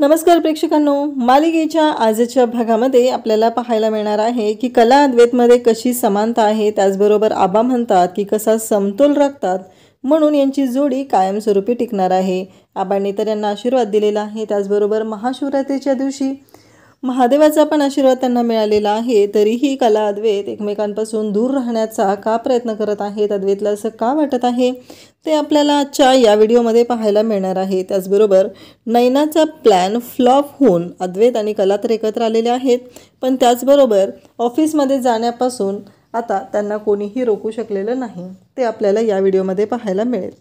नमस्कार प्रेक्षकांनो, मालिकेच्या आजच्या भागामध्ये आपल्याला पाहायला मिळणार आहे की कला अद्वैतमध्ये कशी समानता आहे, त्याचबरोबर आबा म्हणतात की कसा समतोल राखतात म्हणून यांची जोडी कायमस्वरूपी टिकणार आहे। आबांनी तर यांना आशीर्वाद दिलेला आहे, त्याचबरोबर महाशिवरात्रीच्या दिवशी महादेवाचा पण आशीर्वाद त्यांना मिळालेला आहे। तरीही कला अद्वैत एकमेकांपासून दूर राहण्याचा का प्रयत्न करत आहेत, अद्वैतला असं का वाटत आहे ते आपल्याला आजच्या या व्हिडिओमध्ये पाहायला मिळणार आहे। त्याचबरोबर नैनाचा प्लॅन फ्लॉप होऊन अद्वैत आणि कला तर एकत्र आलेले आहेत, पण त्याचबरोबर ऑफिसमध्ये जाण्यापासून आता त्यांना कोणीही रोखू शकलेलं नाही, ते आपल्याला या व्हिडिओमध्ये पाहायला मिळेल।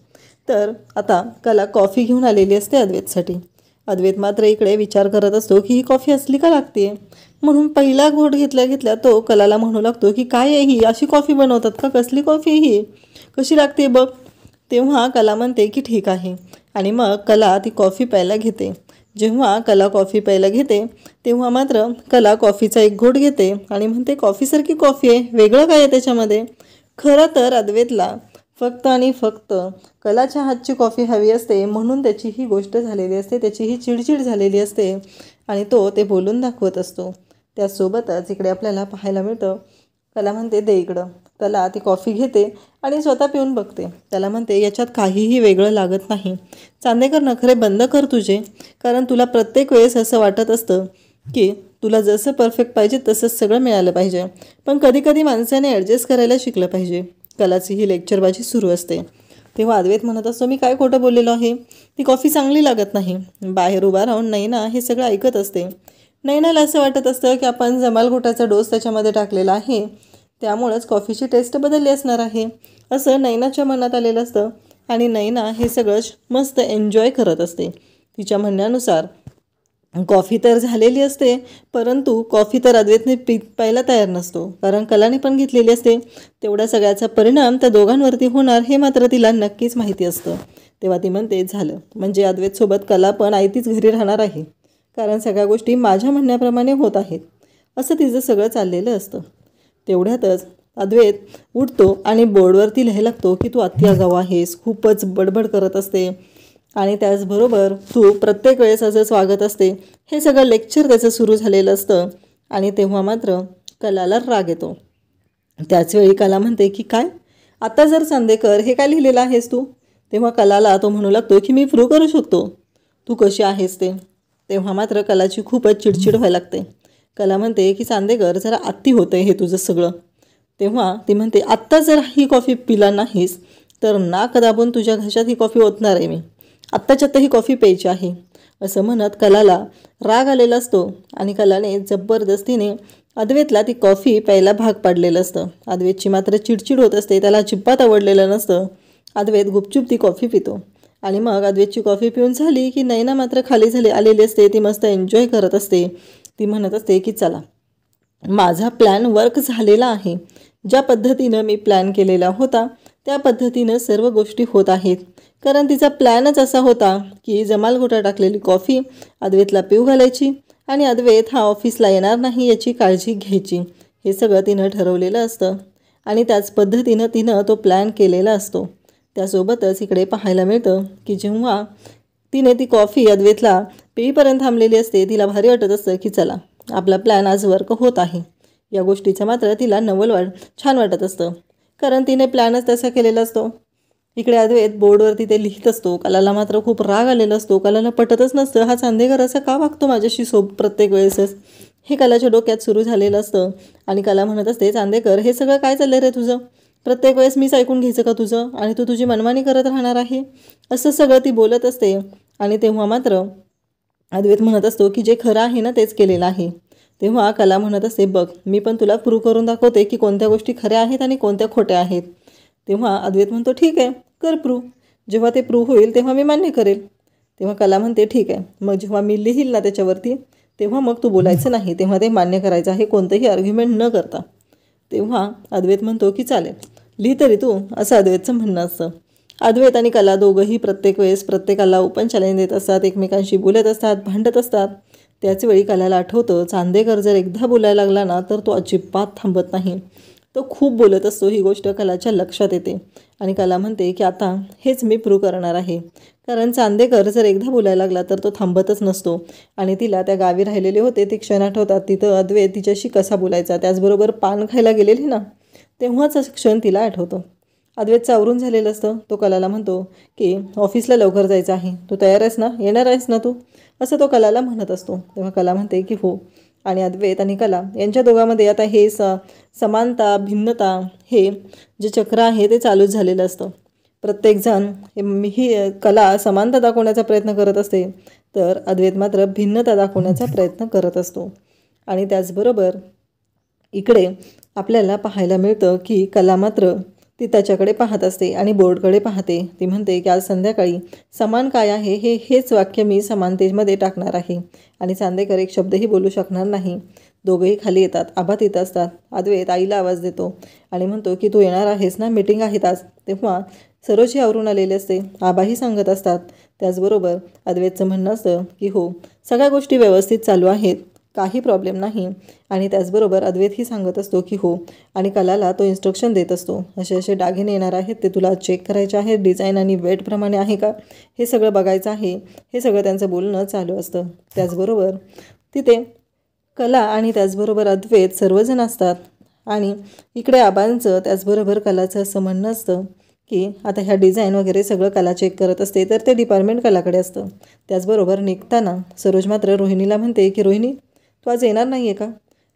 तर आता कला कॉफी घेऊन आलेली असते अद्वैतसाठी। अद्वैत मात्र इकडे विचार करत असतो की ही कॉफी असली का लागते, म्हणून पहिला घोट घेतल्या तो कलाला म्हणू लागतो की काय आहे ही, अशी कॉफी बनवतात का, कसली कॉफी ही, कशी लागते बघ। तेव्हा कला म्हणते की ठीक आहे, आणि मग कला ती कॉफी प्यायला घेते। जेव्हा कला कॉफी प्यायला घेते तेव्हा मात्र कला कॉफीचा एक घोट घेते आणि म्हणते कॉफीसारखी कॉफी आहे, वेगळं काय आहे त्याच्यामध्ये। खरं तर अद्वैतला फक्त आणि फक्त कलाच्या हातची कॉफी हवी असते, म्हणून त्याची ही गोष्ट झालेली असते, त्याची ही चिडचिड झालेली असते आणि तो ते बोलून दाखवत असतो। त्यासोबतच इकडे आपल्याला पाहायला मिळतं कला म्हणते दे इकडं। कला ती कॉफी घेते आणि स्वतः पिऊन बघते। त्याला म्हणते याच्यात काहीही वेगळं लागत नाही, चांदेकर नखरे बंद कर तुझे, कारण तुला प्रत्येक वेळेस असं वाटत असतं की तुला जसं परफेक्ट पाहिजे तसंच सगळं मिळालं पाहिजे, पण कधीकधी माणसाने ॲडजस्ट करायला शिकलं पाहिजे। कलाची ही लेक्चरबाजी सुरू असते। तेव्हा अद्वैत म्हणत असतो मी काय खोटं बोललेलो आहे, ती कॉफी चांगली लागत नाही। बाहेर उभा राहून नैना हे सगळं ऐकत असते। नैनाला असं वाटत असतं की आपण जमाल घोटाचा डोस त्याच्यामध्ये टाकलेला आहे, त्यामुळेच कॉफीची टेस्ट बदलली असणार आहे, असं नैनाच्या मनात आलेलं असतं। आणि नैना हे सगळं मस्त एन्जॉय करत असते। तिच्या म्हणण्यानुसार कॉफी तर झालेली असते, परंतु कॉफी तर अद्वैतने प्यायला तयार नसतो, कारण कलाने पण घेतलेली असते। तेवढा सगळ्याचा परिणाम त्या दोघांवरती होणार हे मात्र तिला नक्कीच माहिती असतं। तेव्हा ती म्हणते झालं, म्हणजे अद्वैतसोबत कला पण आयतीच घरी राहणार आहे, कारण सगळ्या गोष्टी माझ्या म्हणण्याप्रमाणे होत आहेत, असं तिचं सगळं चाललेलं असतं। तेवढ्यातच अद्वैत उठतो आणि बोर्डवरती लिहायला लागतो की तू अति आगाऊ आहेस, खूपच बडबड करत असते आणि त्याचबरोबर तू प्रत्येक वेळेस असंच वागत असते। हे सगळं लेक्चर त्याचं सुरू झालेलं असतं आणि तेव्हा मात्र कलाला राग येतो। त्याचवेळी कला म्हणते की काय आता जर चांदेकर हे काय लिहिलेलं आहेस तू, तेव्हा कलाला तो म्हणू लागतो की मी प्रूव्ह करू शकतो तू कशी आहेस ते। तेव्हा मात्र कलाची खूपच चिडचिड व्हायला लागते। कला म्हणते की चांदेकर जरा अति होतं हे तुझं सगळं। तेव्हा ती म्हणते आत्ता जर ही कॉफी पिला नाहीस तर नाक दाबून तुझ्या घशात ही कॉफी ओतणार आहे मी, आत्ताच्या आत्ता ही कॉफी प्यायची आहे, असं म्हणत कलाला राग आलेला असतो आणि कलाने जबरदस्तीने अद्वैतला ती कॉफी प्यायला भाग पाडलेलं असतं। अद्वैतची मात्र चिडचिड होत असते, त्याला अजिबात आवडलेलं नसतं। अद्वैत गुपचूप ती कॉफी पितो आणि मग अद्वैतची कॉफी पिऊन झाली की नैना मात्र खाली आलेली असते। ती मस्त एन्जॉय करत असते। ती म्हणत असते की चला माझा प्लॅन वर्क झालेला आहे, ज्या पद्धतीनं मी प्लॅन केलेला होता त्या पद्धतीनं सर्व गोष्टी होत आहेत, कारण तिचा प्लॅनच असा होता की जमाल घोटा टाकलेली कॉफी अद्वैतला पिऊ घालायची आणि अद्वैत हा ऑफिसला येणार नाही याची काळजी घ्यायची। हे सगळं तिनं ठरवलेलं असतं आणि त्याच पद्धतीनं तिनं तो प्लॅन केलेला असतो। त्यासोबतच इकडे पाहायला मिळतं की जेव्हा तिने ती कॉफी अद्वैतला पेईपर्यंत थांबलेली असते, तिला भारी वाटत असतं की चला आपला प्लॅन आज वर्क होत आहे। या गोष्टीचं मात्र तिला छान वाटत असतं, कारण तिने प्लॅनच तसा केलेला असतो। इकडे अद्वैत बोर्डवरती ते लिहित असतो। कलाला मात्र खूप राग आलेला असतो। कलाला पटतच नसतं हा चांदेकर असा का वागतो माझ्याशी प्रत्येक वेळेसच, हे कलाच्या डोक्यात सुरू झालेलं असतं। आणि कला म्हणत असते चांदेकर हे सगळं काय चाललं रे तुझं, प्रत्येक वेळेस मीच ऐकून घ्यायचं का तुझं, आणि तू तुझी मनमानी करत राहणार आहे, असं सगळं ती बोलत असते। आणि तेव्हा मात्र अद्वैत म्हणत असतो की जे खरं आहे ना तेच केलेलं आहे। तेव्हा कला म्हणत असते बघ मी पण तुला प्रूव्ह करून दाखवते की कोणत्या गोष्टी खऱ्या आहेत आणि कोणत्या खोट्या आहेत। तेव्हा अद्वैत म्हणतो ठीक आहे कर प्रूव्ह, जेव्हा ते प्रूव्ह होईल तेव्हा मी मान्य करेल। तेव्हा कला म्हणते ठीक आहे, मग जेव्हा मी लिहील ना त्याच्यावरती तेव्हा मग तू बोलायचं नाही, तेव्हा ते मान्य करायचं आहे कोणतंही आर्ग्युमेंट न करता। तेव्हा अद्वैत म्हणतो की चालेल लिही तरी तू, असं अद्वैतचं म्हणणं असतं। अद्वैत आणि कला दोघंही प्रत्येक वेळेस प्रत्येकाला ओपन चॅलेंज देत असतात, एकमेकांशी बोलत असतात, भांडत असतात। त्याचवेळी कलाला आठवतं चांदेकर जर एकदा बोलायला लागला ना तर तो अजिबात थांबत नाही। तो खूप बोलत असतो. ही गोष्ट कलाच्या लक्षात येते आणि कला म्हणते की आता हेच मी प्रूव्ह करणार आहे. कारण चांदेकर जर एकदा बोलायला लागला तर तो थांबतच नसतो आणि तिला त्या गावी राहिलेले होते ते क्षण आठवतात. तिथं अद्वैत तिच्याशी कसा बोलायचा, त्याचबरोबर पान खायला गेलेली ना तेव्हाचा क्षण तिला आठवतो. अद्वैतचं आवरून झालेलं असतं. तो कलाला म्हणतो की ऑफिसला लवकर जायचं आहे, तू तयार आहेस ना, येणार आहेस ना तू, असं तो कलाला म्हणत असतो. तेव्हा कला म्हणते की हो. आणि अद्वैत आणि कला यांच्या दोघांमध्ये आता हे समानता भिन्नता हे जे चक्र आहे ते चालूच झालेलं असतं. प्रत्येकजण ही कला समानता दाखवण्याचा प्रयत्न करत असते तर अद्वैत मात्र भिन्नता दाखवण्याचा प्रयत्न करत असतो. आणि त्याचबरोबर इकडे आपल्याला पाहायला मिळतं की कला मात्र ती त्याच्याकडे पाहत असते आणि बोर्डकडे पाहते. ती म्हणते की आज संध्याकाळी समान काय आहे हेच वाक्य मी समानतेमध्ये टाकणार आहे. आणि चांदेकर एक शब्दही बोलू शकणार नाही. दोघंही खाली येतात. आबा तिथं असतात. अद्वैत आईला आवाज देतो आणि म्हणतो की तू येणार आहेस ना, मीटिंग आहेत आज. तेव्हा सरोजही आवरून आलेले असते. आबाही सांगत असतात. त्याचबरोबर अद्वैतचं म्हणणं असतं की हो, सगळ्या गोष्टी व्यवस्थित चालू आहेत, काही प्रॉब्लेम नाही. आणि त्याचबरोबर अद्वैतही सांगत असतो की हो. आणि कलाला तो इन्स्ट्रक्शन देत असतो, असे असे दागिने येणार आहेत, ते तुला चेक करायचे आहेत, डिझाईन आणि वेटप्रमाणे आहे का हे सगळं बघायचं आहे. हे सगळं त्यांचं बोलणं चालू असतं. त्याचबरोबर तिथे कला आणि त्याचबरोबर अद्वैत सर्वजण असतात. आणि इकडे आबांचं त्याचबरोबर कलाचं असं म्हणणं असतं की आता ह्या डिझाईन वगैरे सगळं कला चेक करत असते तर ते डिपार्टमेंट कलाकडे असतं. त्याचबरोबर निघताना सरोज मात्र रोहिणीला म्हणते की रोहिणी, तू आज येणार नाही आहे का.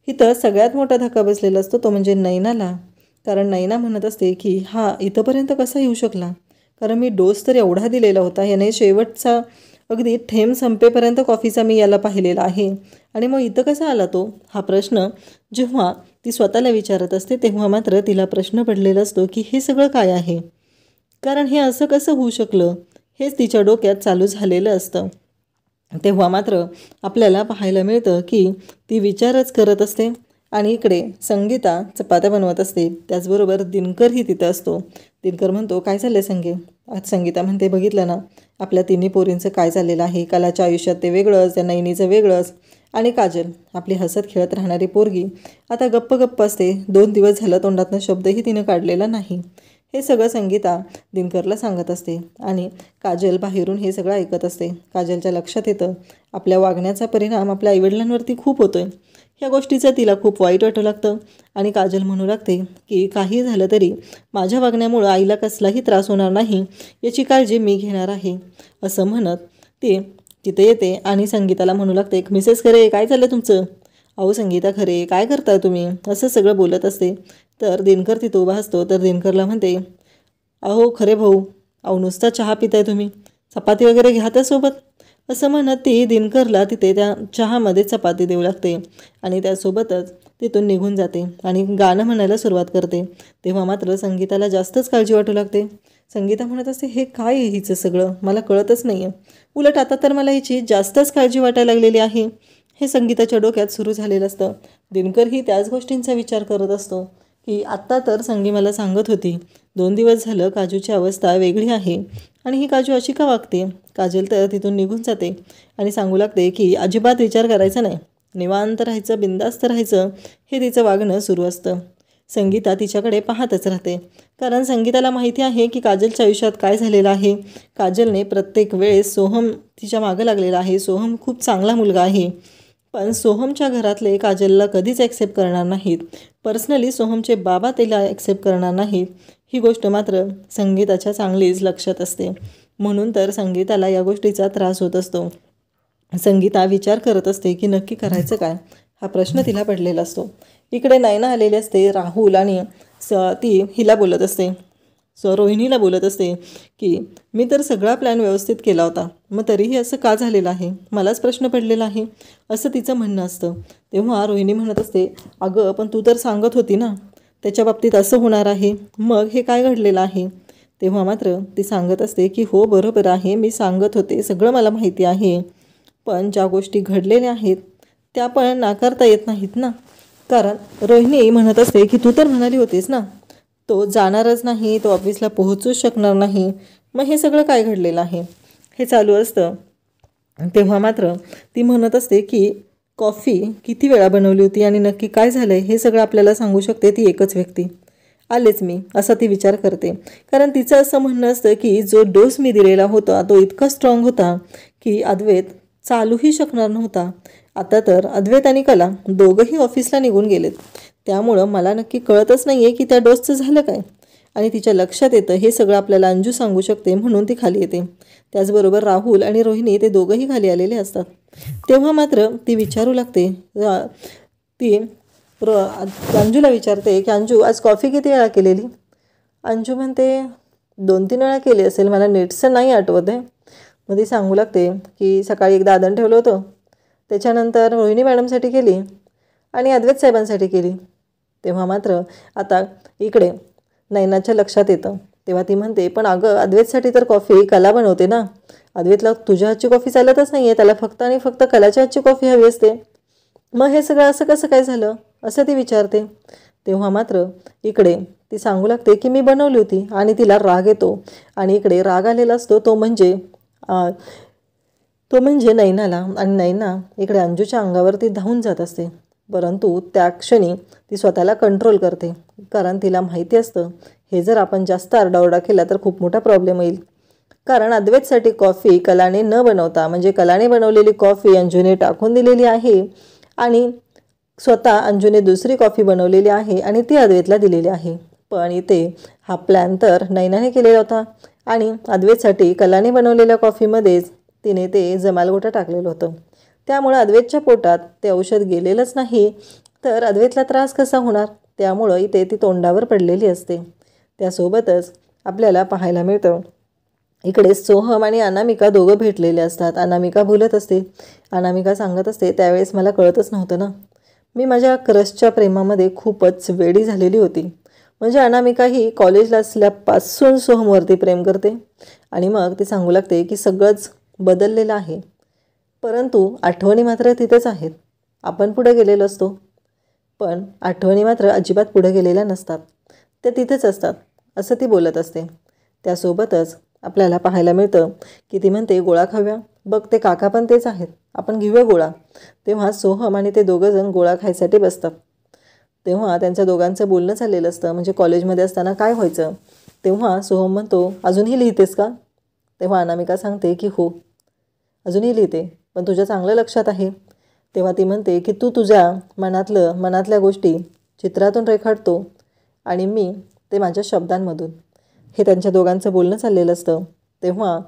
इथं सगळ्यात मोठा धक्का बसलेला असतो तो म्हणजे नैनाला. कारण नैना म्हणत असते की हा इथंपर्यंत कसा येऊ शकला, कारण मी डोस तर एवढा दिलेला होता, याने शेवटचा अगदी थेंब संपेपर्यंत कॉफीचा मी याला पाहिलेला आहे आणि मग इथं कसा आला तो. हा प्रश्न जेव्हा ती स्वतःला विचारत असते तेव्हा मात्र तिला प्रश्न पडलेला असतो की हे सगळं काय आहे, कारण हे असं कसं होऊ शकलं हेच तिच्या डोक्यात चालू झालेलं असतं. तेव्हा मात्र आपल्याला पाहायला मिळतं की ती विचारच करत असते आणि इकडे संगीता चपात्या बनवत असते. त्याचबरोबर दिनकरही तिथं असतो. दिनकर म्हणतो काय चाललं संगे. आज संगीता म्हणते बघितलं ना आपल्या तिन्ही पोरींचं काय चाललेलं आहे. कलाच्या आयुष्यात ते वेगळंच, त्या नैनीचं वेगळंच. आणि काजल आपली हसत खेळत राहणारी पोरगी आता गप्प गप्प असते. 2 दिवस झालं तोंडातनं शब्दही तिनं काढलेला नाही. हे सगळं संगीता दिनकरला सांगत असते आणि काजल बाहेरून हे सगळं ऐकत असते. काजलच्या लक्षात येतं आपल्या वागण्याचा परिणाम आपल्या आईवडिलांवरती खूप होतोय. ह्या गोष्टीचं तिला खूप वाईट वाटू लागतं आणि काजल म्हणू लागते की काही झालं तरी माझ्या वागण्यामुळं आईला कसलाही त्रास होणार नाही याची काळजी मी घेणार आहे. असं म्हणत ती तिथे येते आणि संगीताला म्हणू लागते मिसेस खरे काय चाललं तुमचं. अहो संगीता खरे काय करताय तुम्ही, असं सगळं बोलत असते. तर दिनकर तिथं उभा असतो. तर दिनकरला म्हणते अहो खरे भाऊ, अहो नुसता चहा पिताय तुम्ही, चपाती वगैरे घ्या त्यासोबत, असं म्हणत ती दिनकरला तिथे त्या चहामध्ये चपाती देऊ लागते आणि त्यासोबतच तिथून निघून जाते आणि गाणं म्हणायला सुरुवात करते. तेव्हा मात्र संगीताला जास्तच काळजी वाटू लागते. संगीता म्हणत असते हे काय आहे हिचं सगळं, मला कळतच नाही आहे. उलट आता तर मला हिची जास्तच काळजी वाटायला लागलेली आहे. हे संगीताच्या डोक्यात सुरू झालेलं असतं. दिनकरही त्याच गोष्टींचा विचार करत असतो की आत्ता तर संगी मला सांगत होती 2 दिवस झालं काजूची अवस्था वेगळी आहे आणि ही काजू अशी का वागते. काजल तर तिथून निघून जाते आणि सांगू लागते की अजिबात विचार करायचा नाही, निवांत राहायचं, बिंदास्त राहायचं. हे तिचं वागणं सुरू असतं. संगीता तिच्याकडे पाहतच राहते कारण संगीताला माहिती आहे की काजलच्या आयुष्यात काय झालेलं आहे. काजलने प्रत्येक वेळेस सोहम तिच्या मागं लागलेला आहे. सोहम खूप चांगला मुलगा आहे पण सोहमच्या घरातले काजलला कधीच ॲक्सेप्ट करणार नाहीत. पर्सनली सोहमचे बाबा तिला ॲक्सेप्ट करणार नाहीत. ही गोष्ट मात्र संगीताच्या चांगलीच लक्षात असते. म्हणून तर संगीताला या गोष्टीचा त्रास होत असतो. संगीता विचार करत असते की नक्की करायचं काय, हा प्रश्न तिला पडलेला असतो. इकडे नैना आलेली असते. राहुल आणि ती हिला बोलत असते, रोहिणीला बोलत असते की मी तर सगळा प्लॅन व्यवस्थित केला होता, मग तरीही असं का झालेलं आहे, मलाच प्रश्न पडलेला आहे, असं तिचं म्हणणं असतं. तेव्हा रोहिणी म्हणत असते अगं पण तू तर सांगत होती ना त्याच्या बाबतीत असं होणार आहे, मग हे काय घडलेलं आहे. तेव्हा मात्र ती सांगत असते की हो बरोबर आहे, मी सांगत होते, सगळं मला माहिती आहे, पण ज्या गोष्टी घडलेल्या आहेत त्या पण नाकारता येत नाहीत ना. कारण रोहिणी म्हणत असते की तू तर म्हणाली होतीस ना तो जाणारच नाही, तो ऑफिसला पोहोचूच शकणार नाही, मग हे सगळं काय घडलेलं आहे हे चालू असतं. तेव्हा मात्र ती म्हणत असते की कॉफी किती वेळा बनवली होती आणि नक्की काय झालं आहे हे सगळं आपल्याला सांगू शकते ती एकच व्यक्ती. आलेच मी, असा ती विचार करते. कारण तिचं असं म्हणणं असतं की जो डोस मी दिलेला होता तो इतका स्ट्रॉंग होता की अद्वैत चालूही शकणार नव्हता. आता तर अद्वैत आणि कला दोघंही ऑफिसला निघून गेलेत, त्यामुळं मला नक्की कळतच नाही आहे की त्या डोसचं झालं काय. आणि तिच्या लक्षात येतं हे सगळं आपल्याला अंजू सांगू शकते म्हणून ती खाली येते. त्याचबरोबर राहुल आणि रोहिणी ते दोघंही खाली आलेले असतात. तेव्हा मात्र ती विचारू लागते, ती अंजूला विचारते की अंजू आज कॉफी किती वेळा केलेली. अंजू म्हणते 2-3 वेळा केली असेल, मला नीटसं नाही आठवत आहे. मग ती सांगू लागते की सकाळी एकदा आदन ठेवलं होतं, त्याच्यानंतर रोहिणी मॅडमसाठी केली आणि अद्वैत साहेबांसाठी केली. तेव्हा मात्र आता इकडे नैनाच्या लक्षात येतं. तेव्हा ती म्हणते पण अगं अद्वैतसाठी तर कॉफी कला बनवते ना, अद्वैतला तुझ्या हातची कॉफी चालतच नाही आहे, त्याला फक्त आणि फक्त कलाच्या हातची कॉफी हवी असते. मग हे सगळं असं कसं काय झालं असं ती विचारते. तेव्हा मात्र इकडे ती सांगू लागते की मी बनवली होती आणि तिला राग येतो. आणि इकडे राग आलेला असतो तो म्हणजे नैनाला. आणि नैना इकडे अंजूच्या अंगावरती धावून जात असते, परंतु त्या क्षणी ती स्वतःला कंट्रोल करते. कारण तिला माहिती असतं हे जर आपण जास्त आरडाओरडा केला तर खूप मोठा प्रॉब्लेम येईल. कारण अद्वैतसाठी कॉफी कलाने न बनवता म्हणजे कलाने बनवलेली कॉफी अंजूने टाकून दिलेली आहे आणि स्वतः अंजूने दुसरी कॉफी बनवलेली आहे आणि ती अद्वैतला दिलेली आहे. पण इथे हा प्लॅन तर नैनाने केलेला होता आणि अद्वैतसाठी कलाने बनवलेल्या कॉफीमध्येच तिने ते जमालगोटा टाकलेलं होतं. त्यामुळं अद्वैतच्या पोटात ते औषध गेलेलंच नाही तर अद्वैतला त्रास कसा होणार. त्यामुळं इथे ती तोंडावर पडलेली असते. त्यासोबतच आपल्याला पाहायला मिळतं इकडे सोहम आणि अनामिका दोघं भेटलेले असतात. अनामिका बोलत असते, अनामिका सांगत असते त्यावेळेस मला कळतच नव्हतं ना, मी माझ्या क्रशच्या प्रेमामध्ये खूपच वेडी झालेली होती. म्हणजे अनामिका ही कॉलेजला असल्यापासून सोहमवरती प्रेम करते. आणि मग ती सांगू लागते की सगळंच बदललेलं आहे, परंतु आठवणी मात्र तिथेच आहेत. आपण पुढे गेलेलो असतो पण आठवणी मात्र अजिबात पुढे गेलेल्या नसतात, त्या तिथेच असतात असं ती बोलत असते. त्यासोबतच आपल्याला पाहायला मिळतं की ती म्हणते गोळा खाऊया, बघ ते काका पण तेच आहेत, आपण घेऊया गोळा. तेव्हा सोहम आणि ते दोघंजण गोळा खायसाठी बसतात. तेव्हा त्यांच्या दोघांचं बोलणं चाललेलं असतं म्हणजे कॉलेजमध्ये असताना काय व्हायचं. तेव्हा सोहम म्हणतो अजूनही लिहितेस का. तेव्हा अनामिका सांगते की हो अजूनही लिहिते, पण तुझ्या चांगलं लक्षात आहे. तेव्हा ती म्हणते की तू तुझ्या मनातल्या गोष्टी चित्रातून रेखाटतो आणि मी ते माझ्या शब्दांमधून. हे त्यांच्या दोघांचं बोलणं चाललेलं असतं. तेव्हा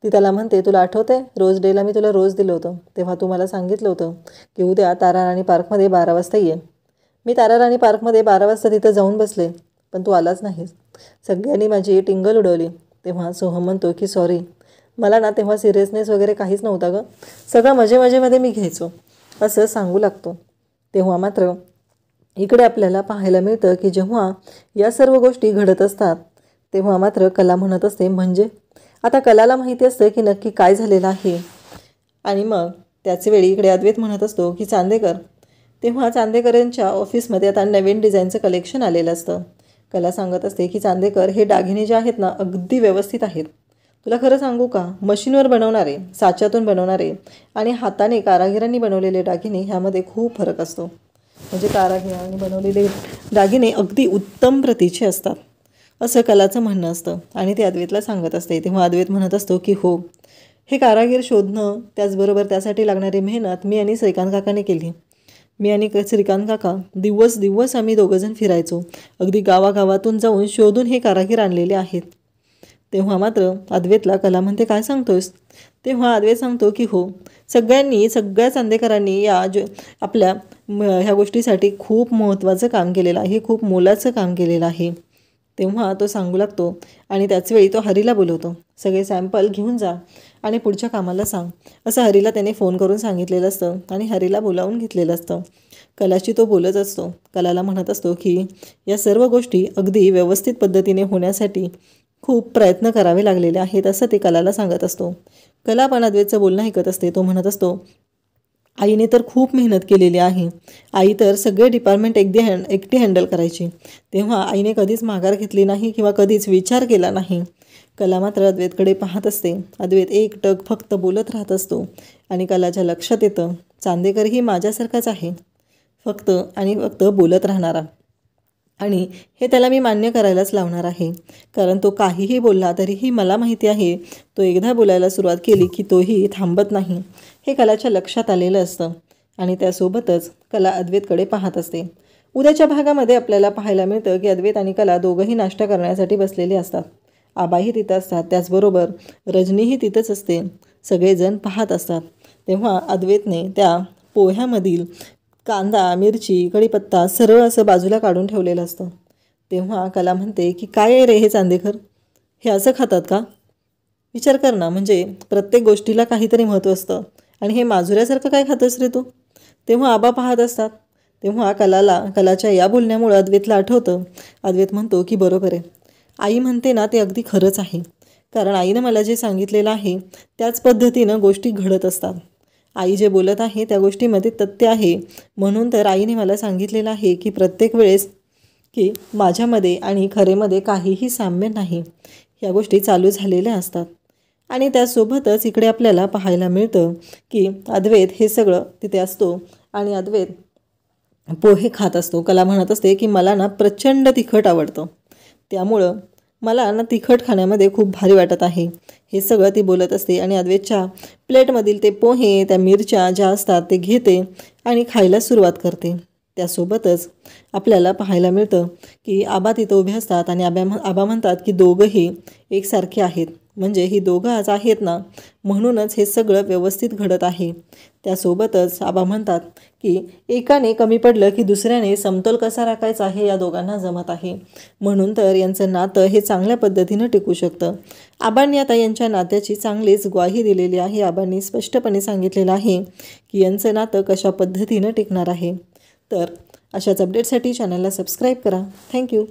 ती त्याला म्हणते तुला आठवतं रोज डेला मी तुला रोज दिलं होतं, तेव्हा तू मला सांगितलं होतं की उद्या ताराराणी पार्कमध्ये 12 वाजता ये. मी ताराराणी पार्कमध्ये 12 वाजता तिथं जाऊन बसले पण तू आलाच नाहीस, सगळ्यांनी माझी टिंगल उडवली. तेव्हा सोहम म्हणतो की सॉरी, मला ना तेव्हा सिरियसनेस वगैरे काहीच नव्हता गं, सगळं मजेमध्ये मी घ्यायचो असं सांगू लागतो. तेव्हा मात्र इकडे आपल्याला पाहायला मिळतं की जेव्हा या सर्व गोष्टी घडत असतात तेव्हा मात्र कला म्हणत असते म्हणजे आता कलाला माहिती असतं की नक्की काय झालेलं आहे. आणि मग त्याच वेळी इकडे अद्वैत म्हणत असतो की चांदेकर. तेव्हा चांदेकरांच्या ऑफिसमध्ये आता नवीन डिझाईनचं कलेक्शन आलेलं असतं. कला सांगत असते की चांदेकर हे दागिने जे आहेत ना अगदी व्यवस्थित आहेत. तुला खरं सांगू का, मशीनवर बनवणारे, साच्यातून बनवणारे आणि हाताने कारागिरांनी बनवलेले दागिने ह्यामध्ये खूप फरक असतो. म्हणजे कारागिरांनी बनवलेले दागिने अगदी उत्तम प्रतीचे असतात असं कलाचं म्हणणं असतं आणि ते अद्वैतला सांगत असते. तेव्हा अद्वैत म्हणत असतो की हो, हे कारागीर शोधणं त्याचबरोबर त्यासाठी लागणारी मेहनत मी आणि श्रीकांत काकाने केली. मी आणि श्रीकांत काका दिवस आम्ही दोघंजण फिरायचो, अगदी गावागावातून जाऊन शोधून हे कारागीर आणलेले आहेत. तेव्हा मात्र अद्वैतला कला म्हणते काय सांगतोस. तेव्हा अद्वैत सांगतो की हो, सगळ्या चांदेकरांनी आपल्या ह्या गोष्टीसाठी खूप महत्त्वाचं काम केलेलं आहे, खूप मोलाचं काम केलेलं आहे. तेव्हा तो सांगू लागतो आणि त्याचवेळी तो हरीला बोलवतो, सगळे सॅम्पल घेऊन जा आणि पुढच्या कामाला सांग असं हरीला त्याने फोन करून सांगितलेलं असतं आणि हरीला बोलावून घेतलेलं असतं. कलाशी तो बोलत असतो, कलाला म्हणत असतो की या सर्व गोष्टी अगदी व्यवस्थित पद्धतीने होण्यासाठी खूप प्रयत्न करावे लागलेले आहेत असं ते कलाला सांगत असतो. कला पण अद्वैतचं बोलणं ऐकत असते. तो म्हणत असतो आईने तर खूप मेहनत केलेली आहे, आई तर सगळे डिपार्टमेंट एकटी हँडल करायची, तेव्हा आईने कधीच माघार घेतली नाही किंवा कधीच विचार केला नाही. कला मात्र अद्वैतकडे पाहत असते. अद्वैत एकटक फक्त बोलत राहत असतो आणि कलाच्या लक्षात येतं चांदेकरही माझ्यासारखाच आहे, फक्त आणि फक्त बोलत राहणारा. आणि हे त्याला मी मान्य करायलाच लावणार आहे, कारण तो काहीही बोलला तरीही मला माहिती आहे तो एकदा बोलायला सुरुवात केली की तोही थांबत नाही. हे कलाच्या लक्षात आलेलं असतं आणि त्यासोबतच कला अद्वैतकडे पाहत असते. उद्याच्या भागामध्ये आपल्याला पाहायला मिळतं की अद्वैत आणि कला दोघंही नाश्ता करण्यासाठी बसलेले असतात. आबाही तिथं असतात, त्याचबरोबर रजनीही तिथंच असते. सगळेजण पाहत असतात. तेव्हा अद्वैतने त्या पोह्यामधील कांदा, मिरची, कढीपत्ता सरळ असं बाजूला काढून ठेवलेलं असतं. तेव्हा कला म्हणते की काय आहे रे हे चांदेकर, हे असं खातात का? विचार कर ना, म्हणजे प्रत्येक गोष्टीला काहीतरी महत्त्व असतं आणि हे माजुऱ्यासारखं काय खातोस रे तू? तेव्हा आबा पाहत असतात. तेव्हा कलाच्या या बोलण्यामुळं अद्वैतला आठवतं. अद्वैत म्हणतो की बरोबर आहे, आई म्हणते ना ते अगदी खरंच आहे, कारण आईनं मला जे सांगितलेलं आहे त्याच पद्धतीनं गोष्टी घडत असतात. आई जे बोलत आहे त्या गोष्टीमध्ये तथ्य आहे. म्हणून तर आईने मला सांगितलेलं आहे की प्रत्येक वेळेस की माझ्यामध्ये आणि खरेमध्ये काहीही साम्य नाही, ह्या गोष्टी चालू झालेल्या असतात. आणि त्यासोबतच इकडे आपल्याला पाहायला मिळतं की अद्वैत हे सगळं तिथे असतो आणि अद्वैत पोहे खात असतो. कला म्हणत असते की मला ना प्रचंड तिखट आवडतं, त्यामुळं मला ना तिखट खाण्यामध्ये खूप भारी वाटत आहे, हे सगळं ती बोलत असते. आणि अद्वैतच्या प्लेटमधील ते पोहे, त्या मिरच्या ज्या असतात ते घेते आणि खायला सुरुवात करते. त्यासोबतच आपल्याला पाहायला मिळतं की आबा तिथं उभे असतात आणि आबा म्हणतात की दोघंही एकसारखे आहेत, म्हणजे ही दोघं आज आहेत ना, म्हणूनच हे सगळं व्यवस्थित घडत आहे. त्यासोबतच आबा म्हणतात की एकाने कमी पडलं की दुसऱ्याने समतोल कसा राखायचा हे या दोघांना जमत आहे, म्हणून तर यांचं नातं हे चांगल्या पद्धतीनं टिकू शकतं. आबांनी आता यांच्या नात्याची चांगलीच ग्वाही दिलेली आहे. आबांनी स्पष्टपणे सांगितलेलं आहे की यांचं नातं कशा पद्धतीनं टिकणार आहे. तर अशाच अपडेटसाठी चॅनलला सबस्क्राईब करा. थँक्यू.